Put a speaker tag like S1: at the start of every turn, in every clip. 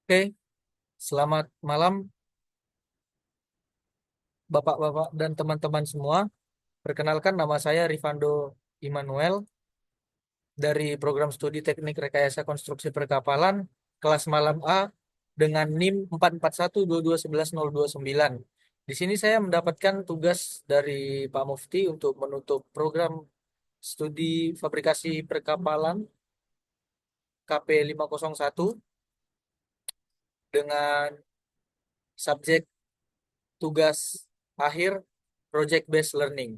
S1: Oke, selamat malam Bapak-bapak dan teman-teman semua. Perkenalkan nama saya Rifando Immanuel dari program studi Teknik Rekayasa Konstruksi Perkapalan kelas malam A dengan NIM 441221109. Di sini saya mendapatkan tugas dari Pak Mufti untuk menutup program studi fabrikasi perkapalan KP 501 dengan subjek tugas akhir Project Based Learning.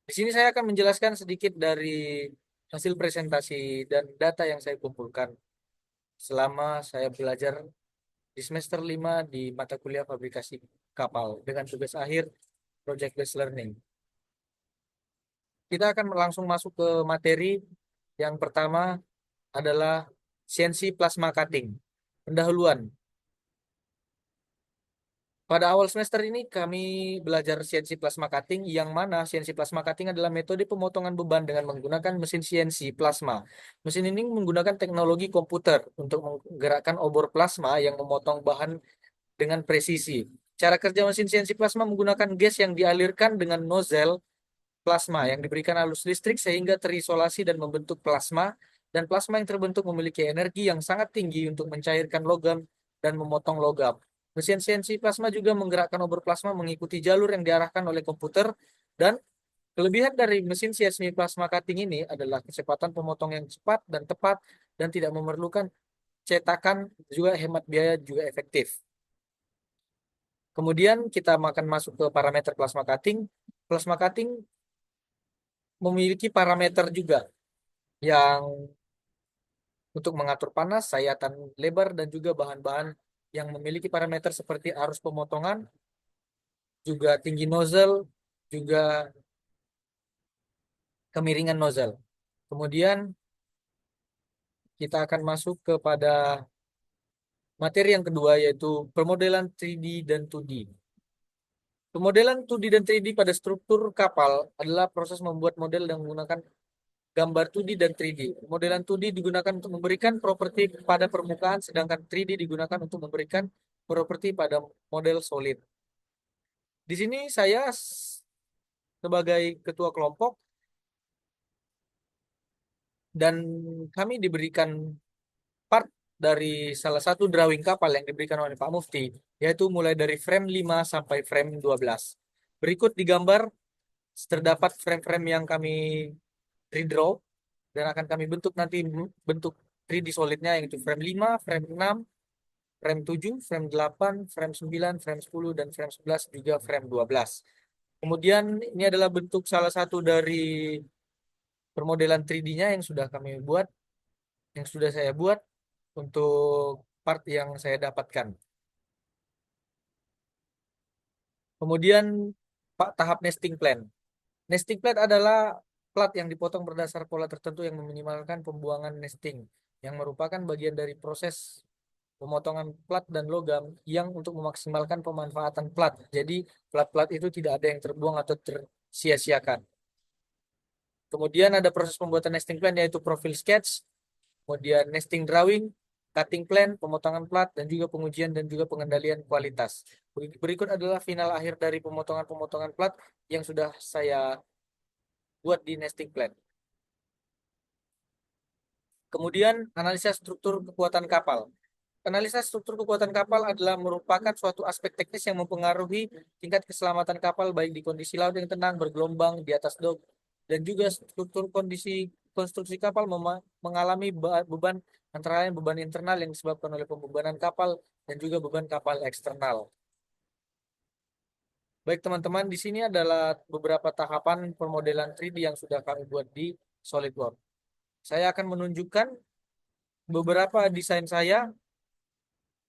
S1: Di sini saya akan menjelaskan sedikit dari hasil presentasi dan data yang saya kumpulkan selama saya belajar di semester 5 di mata kuliah fabrikasi kapal dengan tugas akhir Project Based Learning. Kita akan langsung masuk ke materi. Yang pertama adalah CNC plasma cutting. Pendahuluan. Pada awal semester ini kami belajar CNC plasma cutting, yang mana CNC plasma cutting adalah metode pemotongan beban dengan menggunakan mesin CNC plasma. Mesin ini menggunakan teknologi komputer untuk menggerakkan obor plasma yang memotong bahan dengan presisi. Cara kerja mesin CNC plasma menggunakan gas yang dialirkan dengan nozzle plasma yang diberikan arus listrik sehingga terisolasi dan membentuk plasma, dan plasma yang terbentuk memiliki energi yang sangat tinggi untuk mencairkan logam dan memotong logam. Mesin CNC plasma juga menggerakkan obor plasma mengikuti jalur yang diarahkan oleh komputer, dan kelebihan dari mesin CNC plasma cutting ini adalah kecepatan pemotong yang cepat dan tepat dan tidak memerlukan cetakan, juga hemat biaya, juga efektif. Kemudian kita akan masuk ke parameter plasma cutting. Plasma cutting memiliki parameter juga yang untuk mengatur panas, sayatan lebar, dan juga bahan-bahan yang memiliki parameter seperti arus pemotongan, juga tinggi nozzle, juga kemiringan nozzle. Kemudian kita akan masuk kepada materi yang kedua, yaitu pemodelan 3D dan 2D. Pemodelan 2D dan 3D pada struktur kapal adalah proses membuat model yang menggunakan gambar 2D dan 3D. Modelan 2D digunakan untuk memberikan properti pada permukaan, sedangkan 3D digunakan untuk memberikan properti pada model solid. Di sini saya sebagai ketua kelompok, dan kami diberikan part dari salah satu drawing kapal yang diberikan oleh Pak Mufti, yaitu mulai dari frame 5 sampai frame 12. Berikut di gambar terdapat frame-frame yang kami redraw dan akan kami bentuk nanti bentuk 3D solidnya, yaitu frame 5, frame 6, frame 7, frame 8, frame 9, frame 10, dan frame 11, juga frame 12. Kemudian ini adalah bentuk salah satu dari permodelan 3D-nya yang sudah kami buat, yang sudah saya buat untuk part yang saya dapatkan. Kemudian Pak, tahap nesting plan. Nesting plan adalah plat yang dipotong berdasar pola tertentu yang meminimalkan pembuangan nesting, yang merupakan bagian dari proses pemotongan plat dan logam yang untuk memaksimalkan pemanfaatan plat. Jadi plat-plat itu tidak ada yang terbuang atau tersia-siakan. Kemudian ada proses pembuatan nesting plan, yaitu profil sketch, kemudian nesting drawing, cutting plan, pemotongan plat, dan juga pengujian dan juga pengendalian kualitas. Berikut adalah final akhir dari pemotongan-pemotongan plat yang sudah saya buat di nesting plan. Kemudian analisa struktur kekuatan kapal. Analisa struktur kekuatan kapal adalah merupakan suatu aspek teknis yang mempengaruhi tingkat keselamatan kapal baik di kondisi laut yang tenang, bergelombang, di atas dok, dan juga struktur kondisi konstruksi kapal mengalami beban, antara lain beban internal yang disebabkan oleh pembebanan kapal dan juga beban kapal eksternal. Baik teman-teman, di sini adalah beberapa tahapan permodelan 3D yang sudah kami buat di SolidWorks. Saya akan menunjukkan beberapa desain saya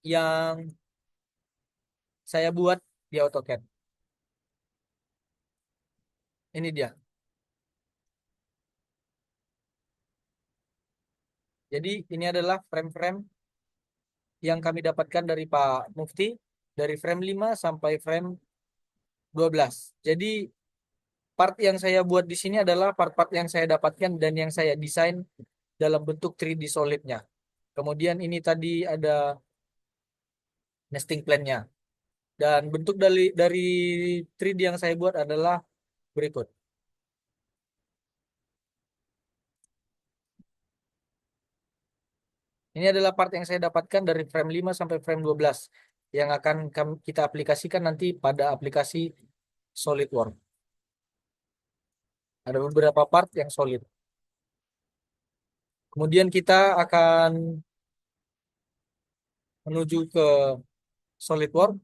S1: yang saya buat di AutoCAD. Ini dia. Jadi ini adalah frame-frame yang kami dapatkan dari Pak Mufti, dari frame 5 sampai frame 12. Jadi part yang saya buat di sini adalah part-part yang saya dapatkan dan yang saya desain dalam bentuk 3D solidnya. Kemudian ini tadi ada nesting plan-nya. Dan bentuk dari 3D yang saya buat adalah berikut. Ini adalah part yang saya dapatkan dari frame 5 sampai frame 12 yang akan kita aplikasikan nanti pada aplikasi SolidWorks. Ada beberapa part yang solid. Kemudian kita akan menuju ke SolidWorks.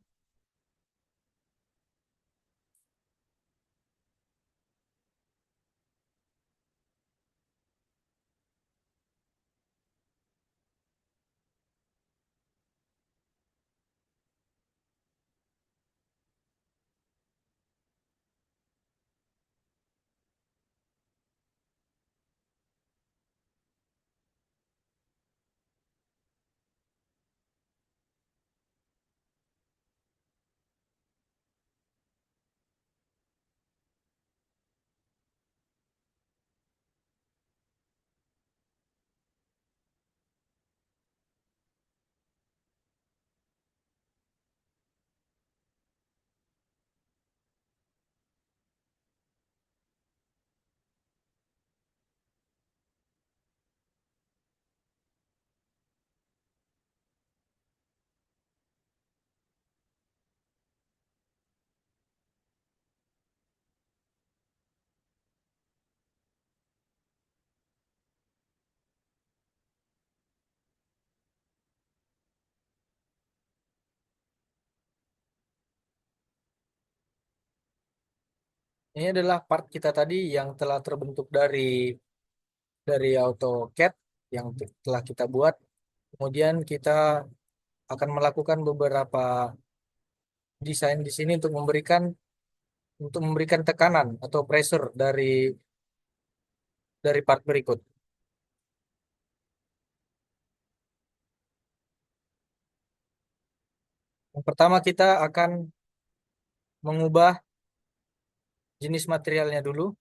S1: Ini adalah part kita tadi yang telah terbentuk dari AutoCAD yang telah kita buat. Kemudian kita akan melakukan beberapa desain di sini untuk memberikan tekanan atau pressure dari part berikut. Yang pertama kita akan mengubah jenis materialnya dulu.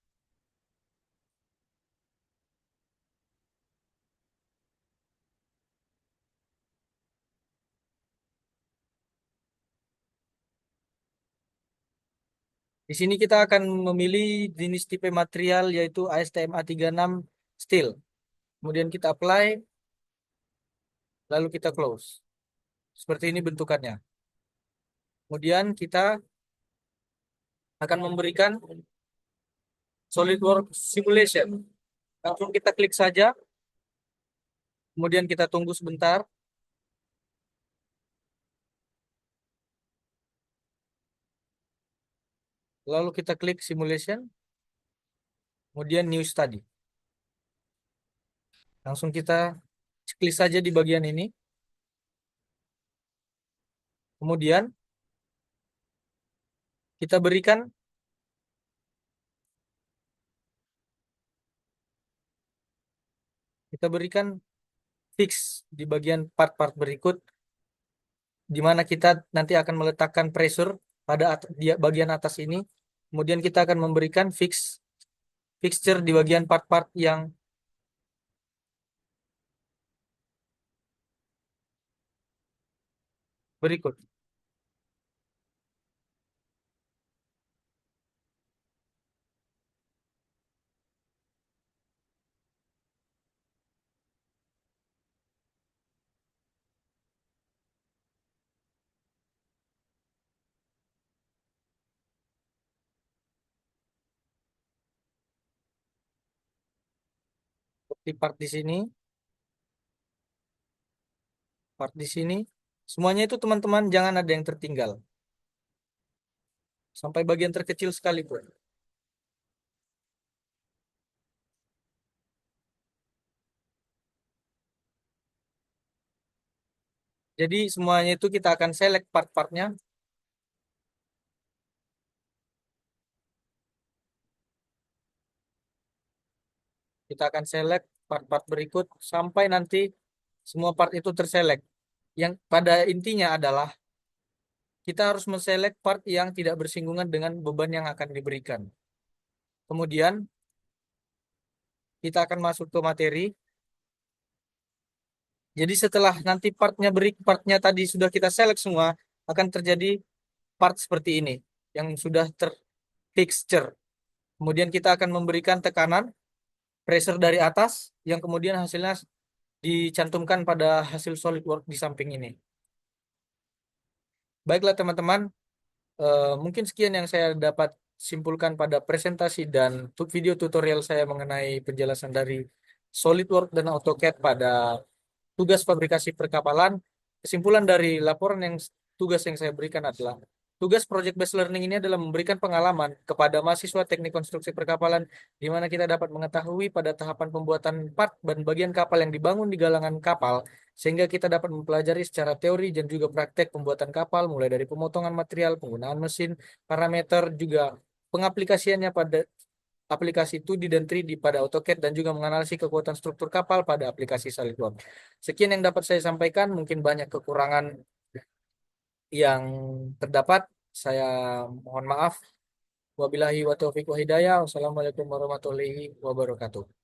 S1: Di sini kita akan memilih jenis tipe material yaitu ASTM A36 steel. Kemudian kita apply, lalu kita close. Seperti ini bentukannya. Kemudian kita akan memberikan SolidWorks Simulation. Langsung kita klik saja, kemudian kita tunggu sebentar. Lalu kita klik Simulation, kemudian New Study. Langsung kita klik saja di bagian ini. Kemudian kita berikan fix di bagian part-part berikut, di mana kita nanti akan meletakkan pressure pada di bagian atas ini. Kemudian kita akan memberikan fixture di bagian part-part yang berikut. Seperti part di sini. Semuanya itu teman-teman jangan ada yang tertinggal. Sampai bagian terkecil sekalipun. Jadi semuanya itu kita akan select part-partnya. Kita akan select part-part berikut sampai nanti semua part itu terselect. Yang pada intinya adalah kita harus menselect part yang tidak bersinggungan dengan beban yang akan diberikan. Kemudian kita akan masuk ke materi. Jadi setelah nanti partnya tadi sudah kita select semua, akan terjadi part seperti ini yang sudah terfixture. Kemudian kita akan memberikan tekanan, pressure dari atas, yang kemudian hasilnya dicantumkan pada hasil SolidWorks di samping ini. Baiklah teman-teman, mungkin sekian yang saya dapat simpulkan pada presentasi dan video tutorial saya mengenai penjelasan dari SolidWorks dan AutoCAD pada tugas fabrikasi perkapalan. Kesimpulan dari laporan tugas yang saya berikan adalah tugas project based learning ini adalah memberikan pengalaman kepada mahasiswa teknik konstruksi perkapalan di mana kita dapat mengetahui pada tahapan pembuatan part dan bagian kapal yang dibangun di galangan kapal sehingga kita dapat mempelajari secara teori dan juga praktek pembuatan kapal mulai dari pemotongan material, penggunaan mesin, parameter juga pengaplikasiannya pada aplikasi 2D dan 3D pada AutoCAD dan juga menganalisis kekuatan struktur kapal pada aplikasi SolidWorks. Sekian yang dapat saya sampaikan, mungkin banyak kekurangan yang terdapat. Saya mohon maaf. Wabillahi wa taufiq wa hidayah. Wassalamualaikum warahmatullahi wabarakatuh.